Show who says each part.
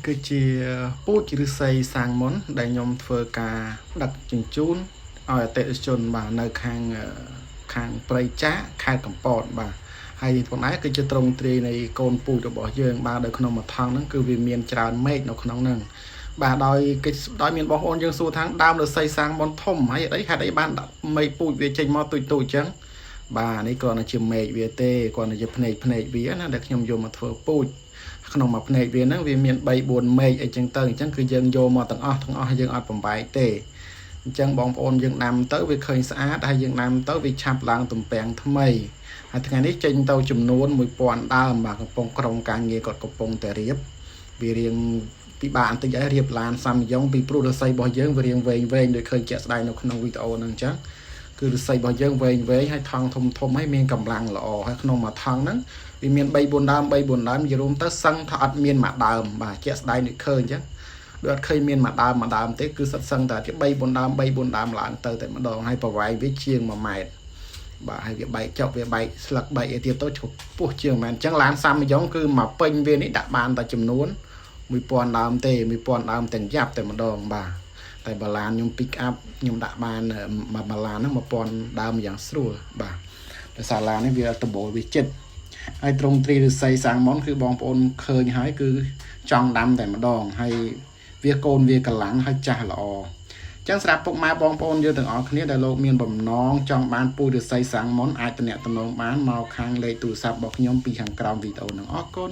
Speaker 1: គឺជាពូជឬស័យសាំងមុនដែលខ្ញុំធ្វើការដឹកជញ្ជូនឲ្យអតិថិជនបាទនៅខាងព្រៃចាក់ខេត្តកំពតបាទហើយផងដែរគឺជាត្រង់ទ្រាយនៃកូនពូជរបស់យើងបាទនៅក្នុងមួយថងហ្នឹងគឺវាមានច្រើនមេឃនៅក្នុងហ្នឹងបាទដោយមានបងប្អូនយើងសួរថាដើមឬស័យសាំងមុនធំហើយហេតុអីបានមេឃពូជវាចេញមកទូចអញ្ចឹងបាទនេះគ្រាន់តែជាមេឃវាទេគ្រាន់តែជាភ្នែកវាណាដែលខ្ញុំយកមកធ្វើពូជក្នុងមួយភ្នែកវាហ្នឹងវាមាន3 4មេឃអីចឹងទៅអញ្ចឹងគឺយើងយកមកទាំងអស់យើងអត់បំបែកទេអញ្ចឹងបងប្អូនយើងដាំទៅវាឃើញស្អាតហើយយើងដាំទៅវាឆាប់ឡើងទំពាំងថ្មីហើយថ្ងៃនេះចេញទៅចំនួន1000ដើមបាទកំពុងក្រុមការងារគាត់កំពុងតែរៀបវារៀងពិបាកបន្តិចហើយរៀបឡានសាំយ៉ុងពីព្រោះរស័យរបស់យើងវារៀងវែងដូចឃើញជាក់ស្ដែងនៅក្នុងវីដេអូហ្នឹងអញ្ចឹងគឺរស័យរបស់យើងវែងហើយថងធំហើយមានកម្លាំងល្អហើយក្នុងមួយថងហ្នឹងវាមាន3 4ដើមនិយាយរួមទៅសឹងថាអត់មានមួយដើមបាទជាក់ស្ដែងដូចឃើញអញ្ចឹងដូចអត់ឃើញមានមួយដើមទេគឺសិតសឹងតែជា3 4ដើមឡើងទៅតែម្ដងហើយប្រវែងវាជាង1ម៉ែត្របាទហើយវាបែកចុកវាបែកស្លឹកបែកអីទៀតទៅឈប់ពោះជាងមែនអញ្ចឹងឡានសាំយ៉ុងគឺមកពេញវានេះដាក់បានតែចំនួន1000ដើមទេ1000ដើមទាំងយ៉ាប់តែម្ដងបាទតែបើឡានខ្ញុំ pick up ខ្ញុំដាក់បានមួយឡានហ្នឹង1000ដើមយ៉ាងស្រួលបាទដោយសារឡាននេះវាដំបូលវាចិត្តហើយត្រង់ទ្រីឬស័យសាំងមុនគឺបងប្អូនឃើញហើយគឺចង់ដាំតែម្ដងហើយវាកូនវាកម្លាំងហើយចាស់ល្អចឹងសម្រាប់ពុកម៉ែបងប្អូនយើងទាំងអស់គ្នាដែលលោកមានបំណងចង់បានពូជឬស័យសាំងមុនអាចតំណែងបានមកខាងលេខទូរស័ព្ទរបស់ខ្ញុំពីខាងក្រោមវីដេអូនឹងអរគុណ